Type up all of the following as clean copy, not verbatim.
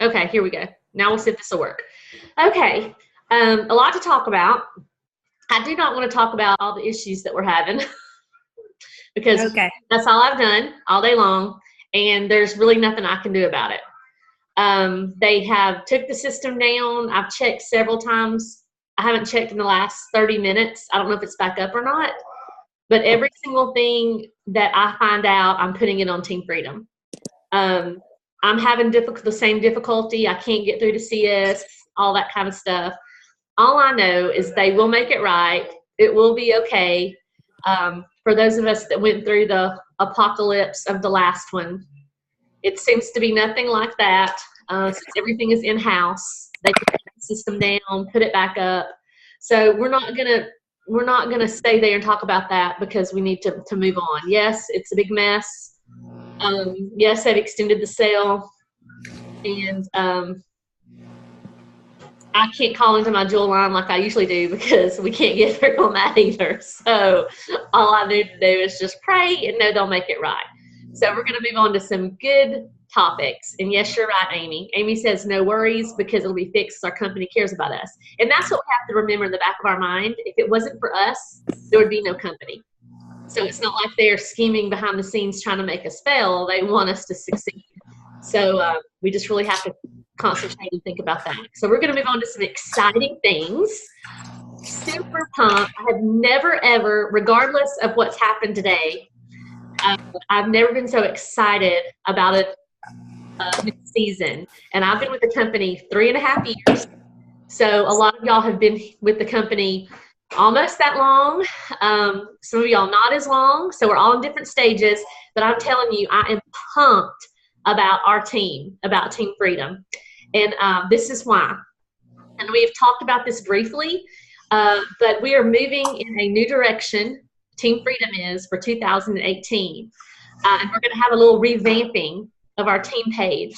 Okay, here we go. Now we'll see if this will work. Okay, a lot to talk about. I do not want to talk about all the issues that we're having because Okay. that's all I've done all day long, and there's really nothing I can do about it. They have took the system down. I've checked several times. I haven't checked in the last 30 minutes. I don't know if it's back up or not, but every single thing that I find out, I'm putting it on Team Freedom. I'm having the same difficulty. I can't get through to CS, all that kind of stuff. All I know is they will make it right. It will be okay. For those of us that went through the apocalypse of the last one, it seems to be nothing like that. Since everything is in-house, they can take the system down, put it back up. So we're not gonna stay there and talk about that because we need to move on. Yes, it's a big mess. Yes, they've extended the sale, and I can't call into my Jewel line like I usually do because we can't get through on that either. So all I need to do is just pray and know they'll make it right. So we're going to move on to some good topics. And yes, you're right, Amy. Amy says no worries because it'll be fixed. Our company cares about us. And that's what we have to remember in the back of our mind. If it wasn't for us, there would be no company. So it's not like they're scheming behind the scenes trying to make us fail. They want us to succeed. So we just really have to concentrate and think about that. So we're going to move on to some exciting things. Super pumped. I have never, ever, regardless of what's happened today, I've never been so excited about a new season. And I've been with the company 3.5 years. So a lot of y'all have been with the company almost that long. Some of y'all not as long. So we're all in different stages. But I'm telling you, I am pumped about our team, about Team Freedom. And this is why. And we've talked about this briefly, but we are moving in a new direction. Team Freedom is for 2018. And we're going to have a little revamping of our team page.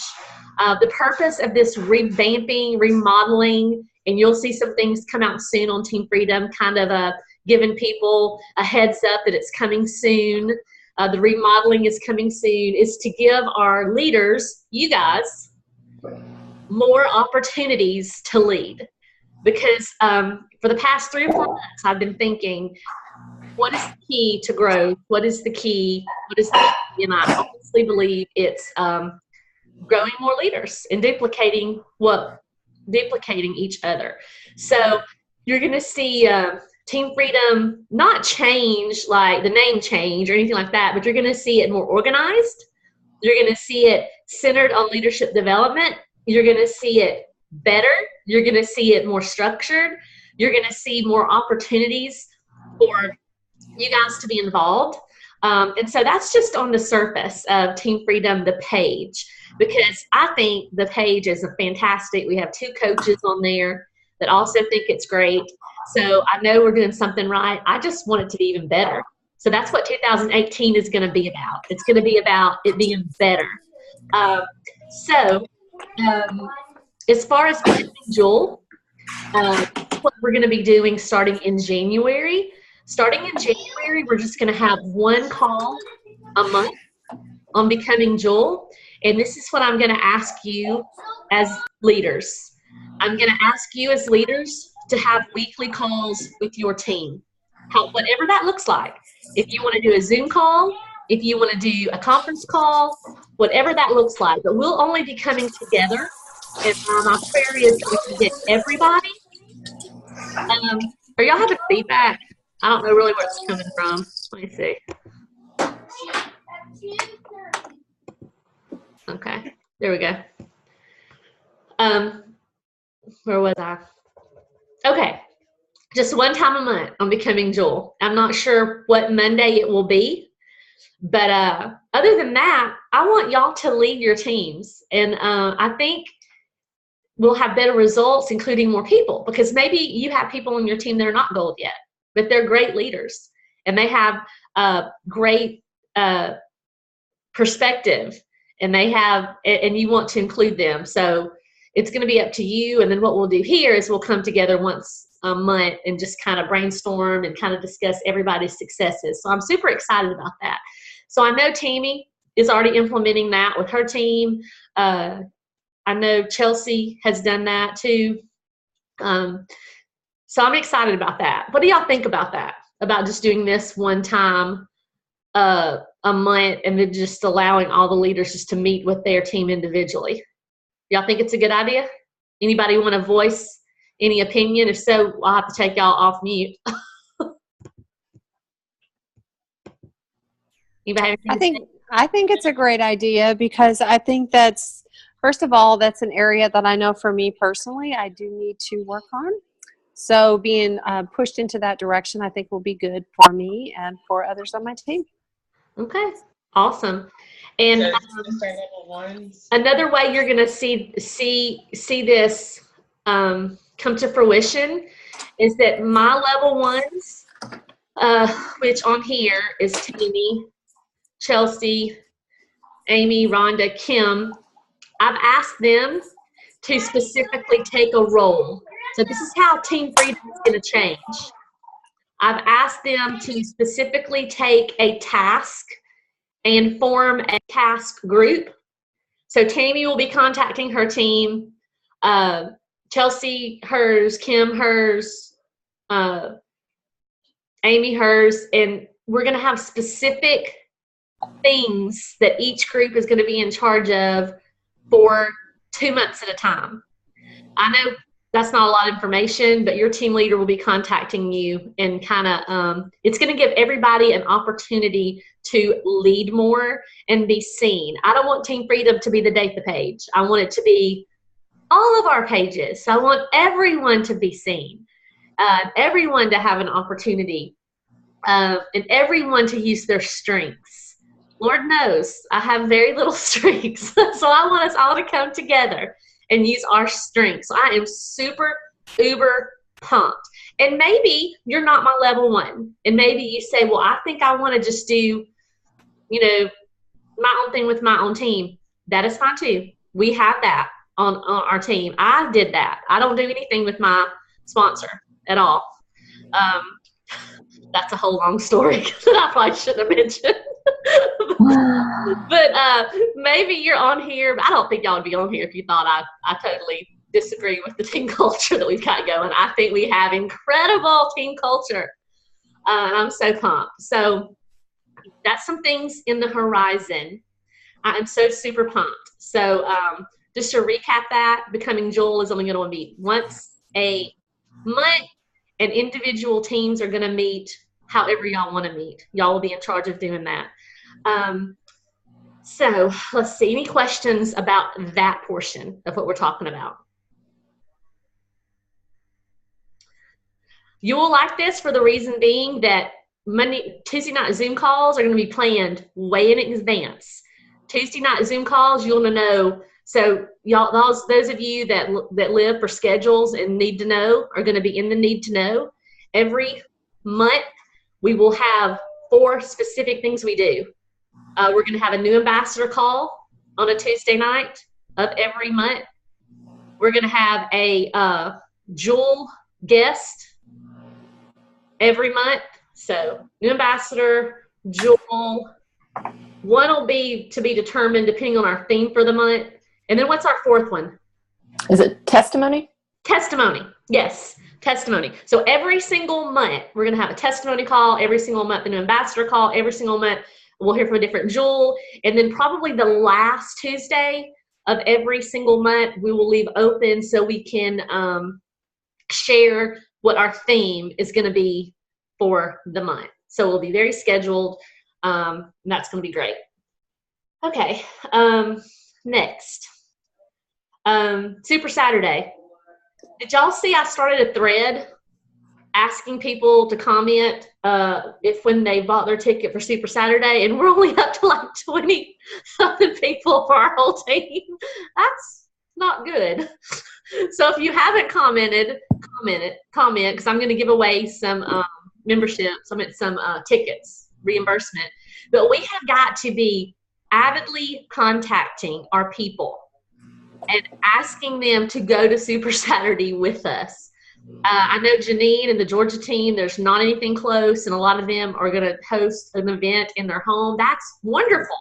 The purpose of this revamping, remodeling, and you'll see some things come out soon on Team Freedom, kind of giving people a heads up that it's coming soon. The remodeling is coming soon, is to give our leaders, you guys, more opportunities to lead. Because for the past 3 or 4 months, I've been thinking, what is the key to growth? What is the key? What is the key? And I honestly believe it's growing more leaders and duplicating each other. So you're going to see Team Freedom not change, like the name change or anything like that, but you're going to see it more organized. You're going to see it centered on leadership development. You're going to see it better. You're going to see it more structured. You're going to see more opportunities for you guys to be involved. And so that's just on the surface of Team Freedom, the page, because I think the page is fantastic. We have 2 coaches on there that also think it's great. So I know we're doing something right. I just want it to be even better. So that's what 2018 is going to be about. It's going to be about it being better. As far as becoming Jewel, what we're going to be doing starting in January. Starting in January, we're just going to have 1 call a month on becoming Jewel. And this is what I'm going to ask you as leaders. I'm going to ask you as leaders to have weekly calls with your team, whatever that looks like. If you want to do a Zoom call, if you want to do a conference call, whatever that looks like. But we'll only be coming together. And my prayer is that we can get everybody. Are y'all having feedback? I don't know really where it's coming from. Let me see. Okay, there we go. Where was I? Okay, just 1 time a month on becoming Jewel. I'm not sure what Monday it will be, but other than that, I want y'all to lead your teams, and I think we'll have better results, including more people, because maybe you have people on your team that are not gold yet, but they're great leaders, and they have great perspective, and you want to include them. So it's going to be up to you. And then what we'll do here is we'll come together once a month and just kind of brainstorm and kind of discuss everybody's successes. So I'm super excited about that. So I know Tammy is already implementing that with her team. I know Chelsea has done that too. So I'm excited about that. What do y'all think about that? About just doing this one time a month and then just allowing all the leaders just to meet with their team individually. Y'all think it's a good idea? Anybody want to voice any opinion? If so, I'll have to take y'all off mute. I think it's a great idea, because I think that's, first of all, that's an area that I know for me personally I do need to work on. So being pushed into that direction, I think, will be good for me and for others on my team. Okay, awesome. And another way you're going to see this come to fruition is that my level ones, which on here is Tammy, Chelsea, Amy, Rhonda, Kim, I've asked them to specifically take a role. So this is how Team Freedom is going to change. I've asked them to specifically take a task and form a task group. So Tammy will be contacting her team, Chelsea hers, Kim hers, Amy hers, and we're going to have specific things that each group is going to be in charge of for 2 months at a time. I know that's not a lot of information, but your team leader will be contacting you, and kind of it's going to give everybody an opportunity to lead more and be seen. I don't want Team Freedom to be the Datha page. I want it to be all of our pages. So I want everyone to be seen, everyone to have an opportunity, and everyone to use their strengths. Lord knows I have very little strengths, so I want us all to come together and use our strengths. So I am super, uber pumped. And maybe you're not my level one, and maybe you say, well, I think I want to just do, my own thing with my own team. That is fine too. We have that on our team. I did that. I don't do anything with my sponsor at all. That's a whole long story that I probably shouldn't have mentioned. But maybe you're on here. I don't think y'all would be on here if you thought I totally disagree with the team culture that we've got going. I think we have incredible team culture. And I'm so pumped. So that's some things in the horizon. I am so super pumped. So just to recap that, Becoming Jewel is only going to meet once a month, and individual teams are going to meet however y'all want to meet. Y'all will be in charge of doing that. So let's see, any questions about that portion of what we're talking about? You will like this for the reason being that Tuesday night Zoom calls are going to be planned way in advance. Tuesday night Zoom calls, you'll know. So y'all, those of you that live for schedules and need to know are going to be in the need to know. Every month we will have 4 specific things we do. We're going to have a new ambassador call on a Tuesday night of every month. We're going to have a Jewel guest every month. So new ambassador, Jewel. One will be to be determined depending on our theme for the month. And then what's our 4th one? Is it testimony? Testimony. Yes, testimony. So every single month, we're going to have a testimony call. Every single month, a new ambassador call. Every single month, we'll hear from a different Jewel. And then probably the last Tuesday of every single month, we will leave open so we can share what our theme is going to be for the month. So we'll be very scheduled. And that's going to be great. Okay. Next. Super Saturday. Did y'all see I started a thread asking people to comment if when they bought their ticket for Super Saturday, and we're only up to like 20-something people for our whole team. That's not good. So if you haven't commented, comment, because I'm going to give away some memberships, some tickets, reimbursement. But we have got to be avidly contacting our people and asking them to go to Super Saturday with us. I know Janine and the Georgia team, there's not anything close, and a lot of them are going to host an event in their home. That's wonderful.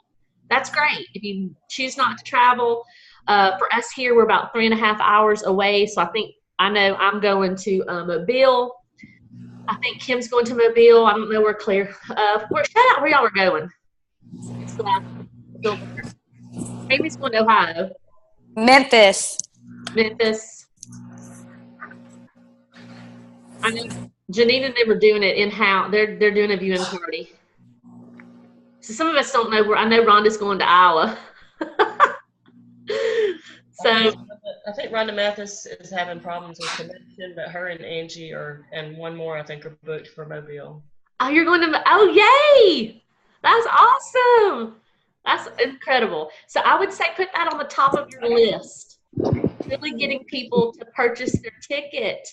That's great. If you choose not to travel, For us here, we're about 3.5 hours away. So I know I'm going to Mobile. I think Kim's going to Mobile. I don't know where Claire. Shout out where y'all are going. Amy's going to Ohio. Memphis. I know Janine and them are doing it in-house. They're doing a viewing party. So some of us don't know where. I know Rhonda's going to Iowa. So I think Rhonda Mathis is having problems with connection, but her and Angie and one more I think are booked for Mobile. Oh, you're going to? Oh, yay! That's awesome. That's incredible. So I would say put that on the top of your list. Really getting people to purchase their ticket.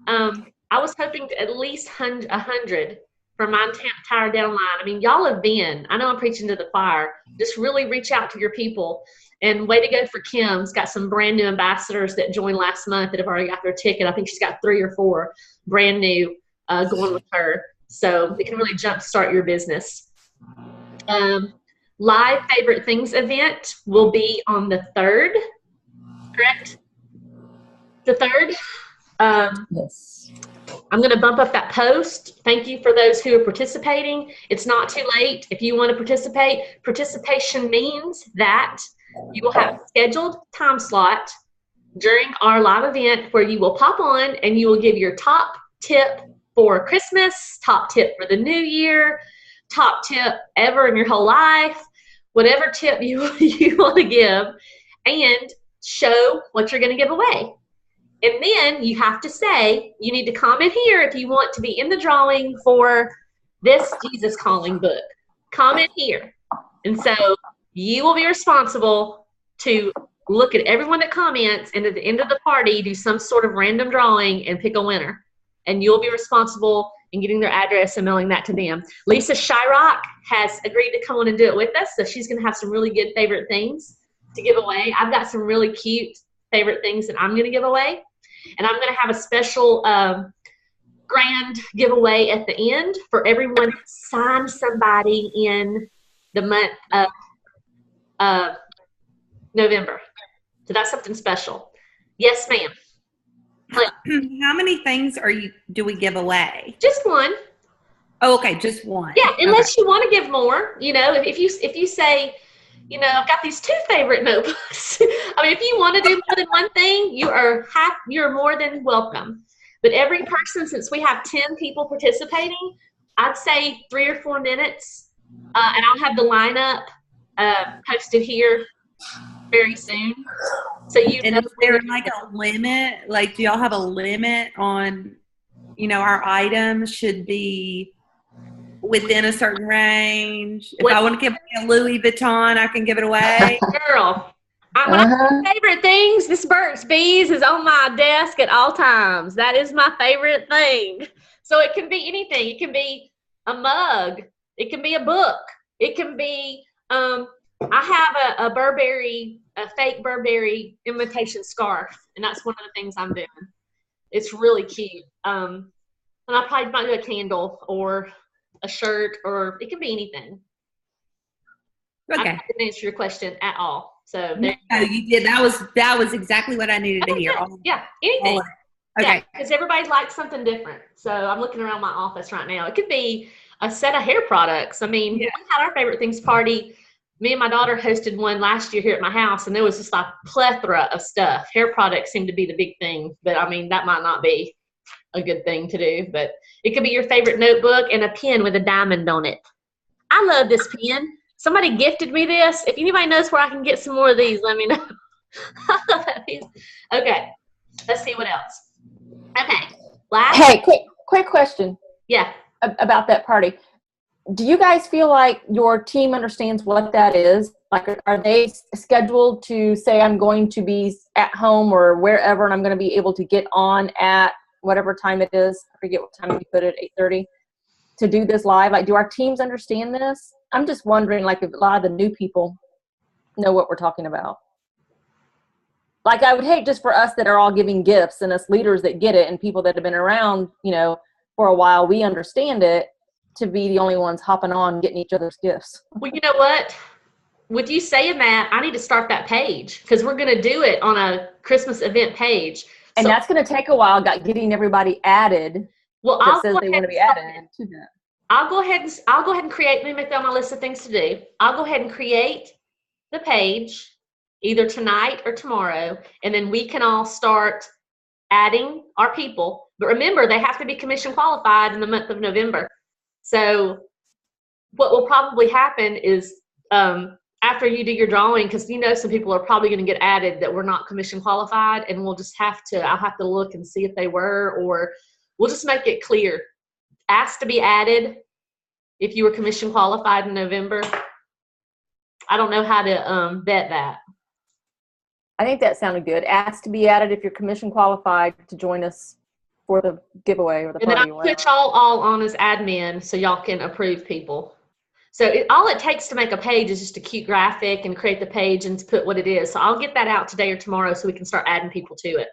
I was hoping to at least 100 for my entire downline. I mean, y'all have been. I know I'm preaching to the choir. Just really reach out to your people. And way to go for Kim's got some brand new ambassadors that joined last month that have already got their ticket. I think she's got 3 or 4 brand new going with her. So it can really jumpstart your business. Live Favorite Things event will be on the 3rd, correct? The 3rd? Yes. I'm going to bump up that post. Thank you for those who are participating. It's not too late. If you want to participate, participation means that you will have a scheduled time slot during our live event where you will pop on and you will give your top tip for Christmas, top tip for the new year, top tip ever in your whole life, whatever tip you want to give, and show what you're going to give away. And then you have to say, you need to comment here if you want to be in the drawing for this Jesus Calling book. Comment here. And so you will be responsible to look at everyone that comments, and at the end of the party, do some sort of random drawing and pick a winner. And you'll be responsible in getting their address and mailing that to them. Lisa Shyrock has agreed to come on and do it with us, so she's going to have some really good favorite things to give away. I've got some really cute favorite things that I'm going to give away. And I'm going to have a special grand giveaway at the end for everyone who signed somebody in the month of November. So that's something special. Yes, ma'am. How many things do we give away? Just one. Oh, okay, just one. Yeah, unless you want to give more. You know, if you say, you know, I've got these 2 favorite notebooks. I mean, if you want to do more than one thing, you're more than welcome. But every person, since we have 10 people participating, I'd say 3 or 4 minutes, and I'll have the lineup posted here very soon. So and is there like a limit? Like, do y'all have a limit on, you know, our items should be within a certain range? If I want to give a Louis Vuitton, I can give it away. Girl, my favorite things, this Burt's Bees is on my desk at all times. That is my favorite thing. So it can be anything. It can be a mug. It can be a book. It can be, I have a fake Burberry imitation scarf, and that's one of the things I'm doing. It's really cute. And I probably might do a candle or a shirt, or it can be anything. Okay. I didn't answer your question at all. So no, you did. That was exactly what I needed to hear. Yeah, anything. Okay. Because everybody likes something different. So I'm looking around my office right now. It could be a set of hair products. I mean, we had our favorite things party. Me and my daughter hosted one last year here at my house, and there was just like a plethora of stuff. Hair products seem to be the big thing, but I mean, that might not be a good thing to do. But it could be your favorite notebook and a pen with a diamond on it. I love this pen. Somebody gifted me this. If anybody knows where I can get some more of these, let me know. Okay, let's see what else. Okay, Hey, quick question. Yeah. About that party. Do you guys feel like your team understands what that is? Like, are they scheduled to say, I'm going to be at home or wherever, and I'm going to be able to get on at whatever time it is? I forget what time you put it, 8:30, to do this live. Like, do our teams understand this? I'm just wondering, like, if a lot of the new people know what we're talking about. Like, I would hate just for us that are all giving gifts and us leaders that get it and people that have been around, you know, for a while, we understand it, to be the only ones hopping on getting each other's gifts. Well, you know what? with you saying that, I need to start that page because we're going to do it on a Christmas event page. And that's going to take a while, getting everybody added. Well, that says they want to be added to that. I'll go ahead and create, let me make that on my list of things to do. I'll go ahead and create the page either tonight or tomorrow, and then we can all start adding our people. But remember, they have to be commission qualified in the month of November. So what will probably happen is after you do your drawing, because some people are probably going to get added that were not commission qualified, and we'll just I'll have to look and see if they were, or we'll just make it clear. Asked to be added if you were commission qualified in November. I don't know how to vet that. I think that sounded good. Asked to be added if you're commission qualified to join us for the giveaway or the party. And then I'll put y'all all on as admin so y'all can approve people. So all it takes to make a page is just a cute graphic and create the page and to put what it is. So I'll get that out today or tomorrow so we can start adding people to it.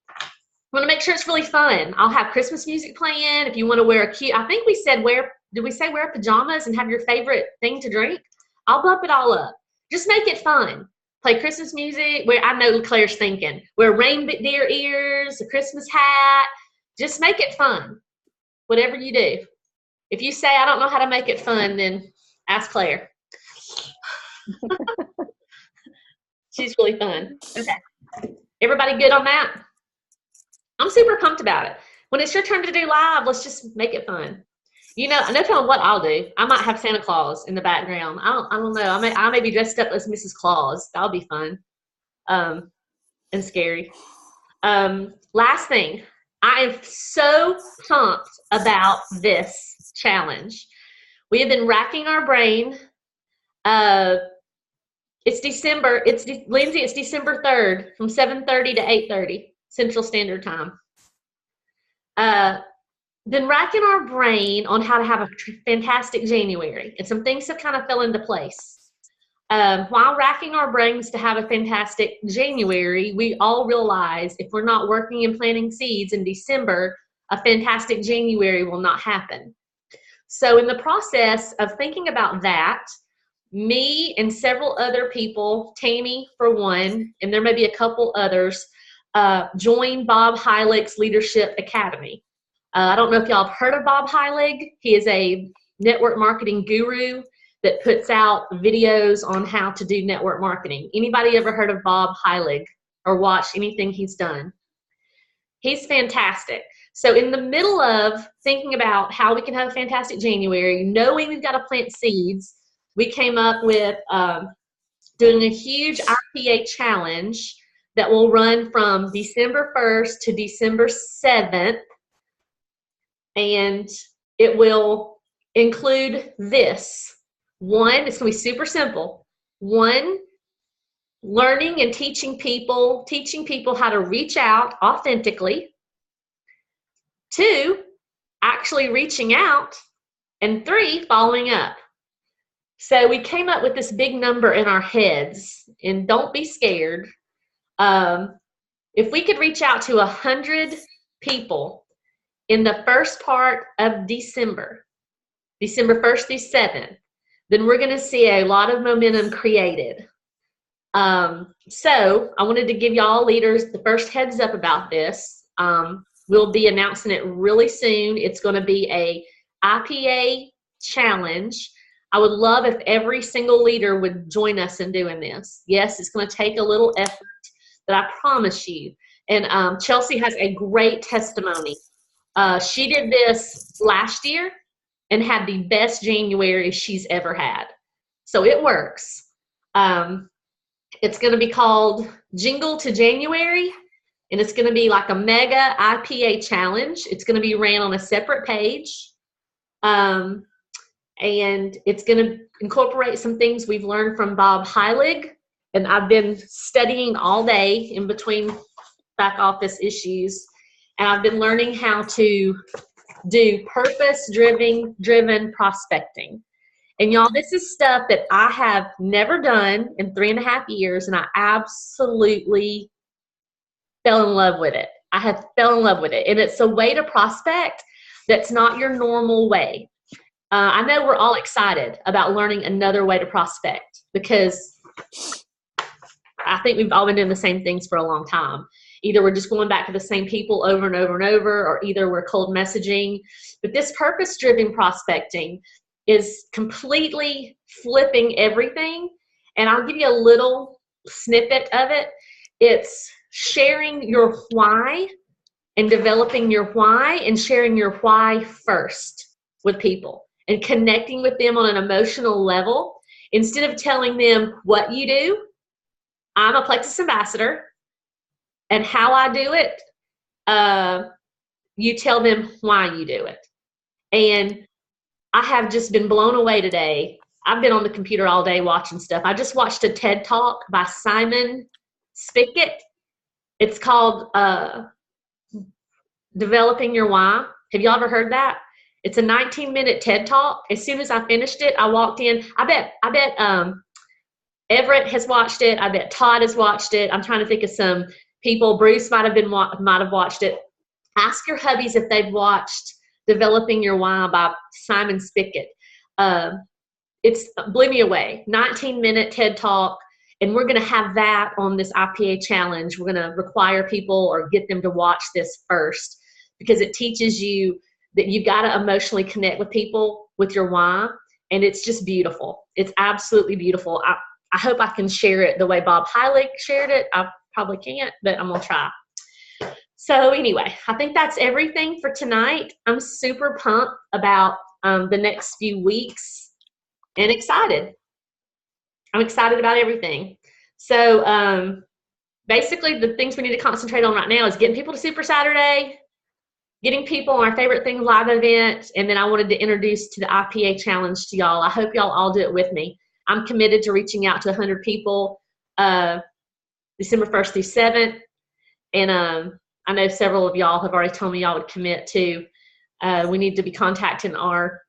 I want to make sure it's really fun. I'll have Christmas music playing. If you want to wear a cute, I think we said wear pajamas and have your favorite thing to drink? I'll bump it all up. Just make it fun. Play Christmas music. I know Claire's thinking. Wear reindeer ears, a Christmas hat. Just make it fun. Whatever you do. If you say, I don't know how to make it fun, then ask Claire. She's really fun. Okay. Everybody good on that? I'm super pumped about it. When it's your turn to do live, let's just make it fun. No telling what I'll do. I might have Santa Claus in the background. I don't know. I may be dressed up as Mrs. Claus. That'll be fun. And scary. Last thing. I am so pumped about this challenge. We have been racking our brain. It's December. Lindsay, it's December 3rd from 7:30 to 8:30 Central Standard Time. Been racking our brain on how to have a fantastic January, and some things have kind of fell into place. While racking our brains to have a fantastic January, we all realize if we're not working and planting seeds in December, a fantastic January will not happen. So in the process of thinking about that, me and several other people, Tammy for one, and there may be a couple others, joined Bob Heilig's Leadership Academy. I don't know if y'all have heard of Bob Heilig. He is a network marketing guru that puts out videos on how to do network marketing. Anybody ever heard of Bob Heilig or watched anything he's done? He's fantastic. So in the middle of thinking about how we can have a fantastic January, knowing we've got to plant seeds, we came up with doing a huge IPA challenge that will run from December 1st to December 7th. And it will include this. One, it's going to be super simple. One, learning and teaching people how to reach out authentically. Two, actually reaching out. And three, following up. So we came up with this big number in our heads, and don't be scared. If we could reach out to 100 people in the first part of December 1st through 7th, then we're going to see a lot of momentum created. So I wanted to give y'all leaders the first heads up about this. We'll be announcing it really soon. It's going to be a IPA challenge. I would love if every single leader would join us in doing this. Yes, it's going to take a little effort, but I promise you. And Chelsea has a great testimony. She did this last year and had the best January she's ever had. So it works. It's going to be called Jingle to January, and it's going to be like a mega IPA challenge. It's going to be ran on a separate page. And it's going to incorporate some things we've learned from Bob Heilig. And I've been studying all day in between back office issues. And I've been learning how to do purpose-driven prospecting. And y'all, this is stuff that I have never done in 3.5 years, and I absolutely fell in love with it. I have fell in love with it. And it's a way to prospect that's not your normal way. I know we're all excited about learning another way to prospect, because I think we've all been doing the same things for a long time. Either we're just going back to the same people over and over and over, or either we're cold messaging. But this purpose-driven prospecting is completely flipping everything. And I'll give you a little snippet of it. It's sharing your why and developing your why and sharing your why first with people and connecting with them on an emotional level. Instead of telling them what you do, I'm a Plexus ambassador, and how I do it, you tell them why you do it. And I have just been blown away today. I've been on the computer all day watching stuff. I just watched a TED Talk by Simon Spigot. It's called Developing Your Why. Have y'all ever heard that? It's a 19-minute TED Talk. As soon as I finished it, I walked in. I bet Everett has watched it. I bet Todd has watched it. I'm trying to think of some people. Bruce might have watched it. Ask your hubbies if they've watched Developing Your Why by Simon Spigot. It's blew me away. 19-minute TED Talk, and we're going to have that on this IPA challenge. We're going to require people or get them to watch this first, because it teaches you that you've got to emotionally connect with people with your why, and it's just beautiful. It's absolutely beautiful. I hope I can share it the way Bob Heilig shared it. I probably can't, but I'm going to try. So anyway, I think that's everything for tonight. I'm super pumped about the next few weeks and excited. I'm excited about everything. So basically the things we need to concentrate on right now is getting people to Super Saturday, getting people on our favorite thing live event, and then I wanted to introduce to the IPA challenge to y'all. I hope y'all all do it with me. I'm committed to reaching out to 100 people December 1st through 7th. And I know several of y'all have already told me y'all would commit to. We need to be contacting our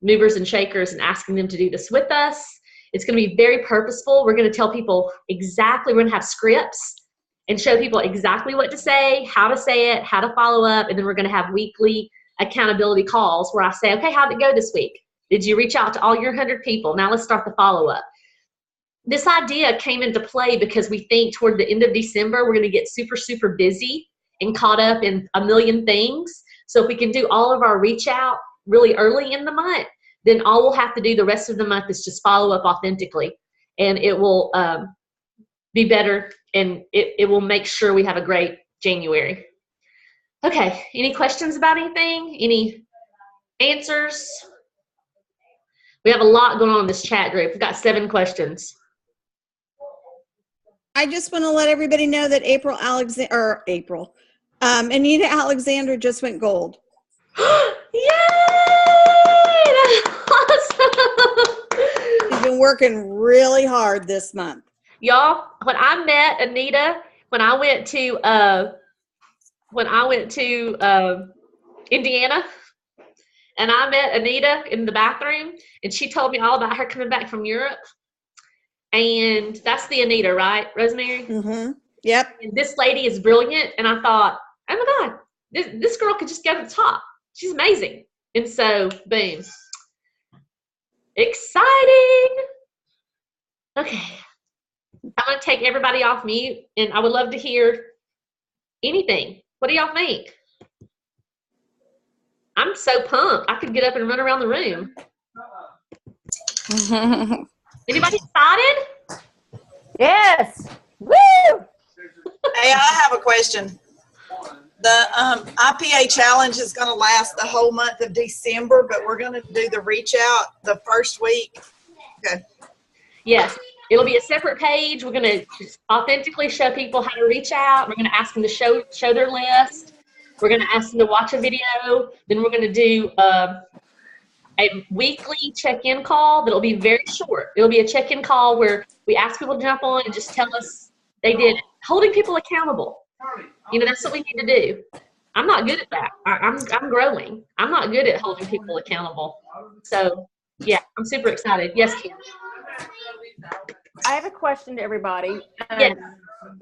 movers and shakers and asking them to do this with us. It's going to be very purposeful. We're going to tell people exactly, we're going to have scripts and show people exactly what to say, how to say it, how to follow up, and then we're going to have weekly accountability calls where I say, okay, how'd it go this week? Did you reach out to all your 100 people? Now let's start the follow-up. This idea came into play because we think toward the end of December, we're going to get super, super busy and caught up in a million things. So if we can do all of our reach out really early in the month, then all we'll have to do the rest of the month is just follow up authentically. And it will be better, and it will make sure we have a great January. Okay, any questions about anything? Any answers? We have a lot going on in this chat group. We've got 7 questions. I just want to let everybody know that Anita Alexander just went gold. Yay! That's awesome! She's been working really hard this month. Y'all, when I met Anita, when I went to Indiana, and I met Anita in the bathroom, and she told me all about her coming back from Europe. And that's the Anita, right, Rosemary? Mm-hmm. Yep. And this lady is brilliant, and I thought, oh my God, this girl could just go to the top. She's amazing. And so, boom. Exciting. Okay. I'm going to take everybody off mute, and I would love to hear anything. What do y'all think? I'm so pumped. I could get up and run around the room. Anybody excited? Yes. Woo! Hey, I have a question. The IPA challenge is going to last the whole month of December, but we're going to do the reach out the first week. Okay. Yes. It'll be a separate page. We're going to authentically show people how to reach out. We're going to ask them to show their list. We're going to ask them to watch a video. Then we're going to do a weekly check-in call that'll be very short. It'll be a check-in call where we ask people to jump on and just tell us they did it. Holding people accountable. That's what we need to do. I'm not good at that. I'm growing. I'm not good at holding people accountable. So, yeah, I'm super excited. Yes, Kim. I have a question to everybody. Yes.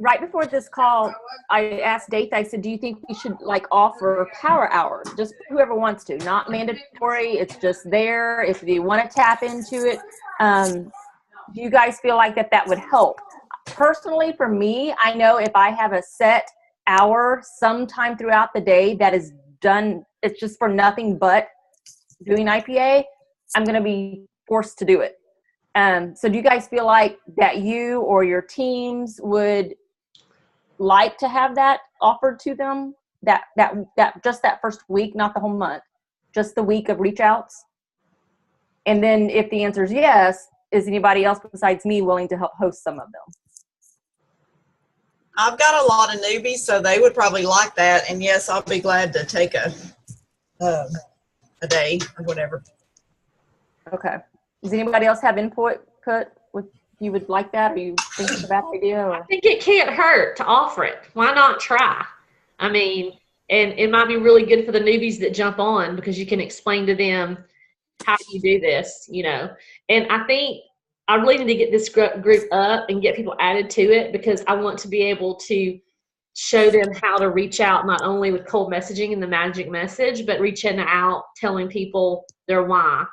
Right before this call, I asked Date, I said, do you think we should like offer power hours? Just whoever wants to, not mandatory. It's just there. If you want to tap into it, do you guys feel like that would help? Personally, for me, I know if I have a set hour sometime throughout the day that is done, it's just for nothing but doing IPA, I'm going to be forced to do it. So do you guys feel like that you or your teams would like to have that offered to them? That just that first week, not the whole month, just the week of reach outs? And then if the answer is yes, is anybody else besides me willing to help host some of them? I've got a lot of newbies, so they would probably like that. And yes, I'll be glad to take a day or whatever. Okay. Does anybody else have input with you would like that, or you think it's a bad idea? Or? I think it can't hurt to offer it. Why not try? I mean, and it might be really good for the newbies that jump on because you can explain to them how you do this, you know. And I think I really need to get this group up and get people added to it because I want to be able to show them how to reach out, not only with cold messaging and the magic message, but reaching out, telling people their why.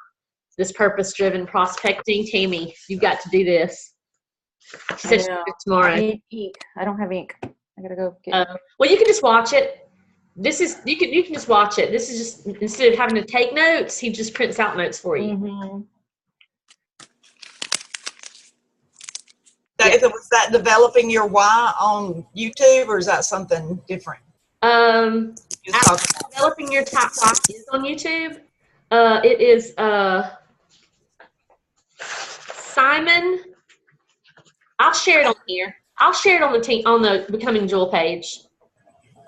This purpose-driven prospecting. Tammy, you've got to do this. She said she'll do it tomorrow. I need ink. I don't have ink. I gotta go get well, you can just watch it. This is you can just watch it. This is just instead of having to take notes, he just prints out notes for you. Mm-hmm. Was that developing your why on YouTube, or is that something different? Developing your top why is on YouTube. It is Simon. I'll share it on here. I'll share it on the Becoming Jewel page.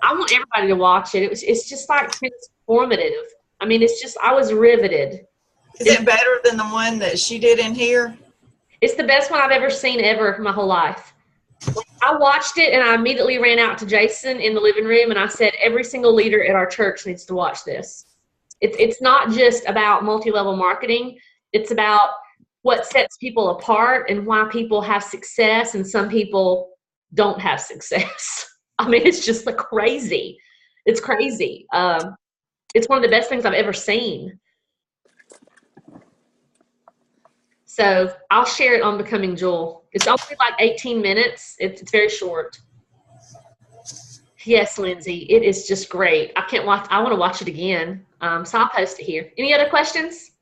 I want everybody to watch it. It's just like transformative. I mean, it's just I was riveted. Is it better than the one that she did in here? It's the best one I've ever seen ever in my whole life. I watched it and I immediately ran out to Jason in the living room and I said, every single leader at our church needs to watch this. It's not just about multi-level marketing. It's about what sets people apart and why people have success and some people don't have success. I mean, it's just like crazy. It's crazy. It's one of the best things I've ever seen. So I'll share it on Becoming Jewel. It's only like 18 minutes. It's very short. Yes, Lindsay, it is just great. I can't watch. I want to watch it again. So I'll post it here. Any other questions?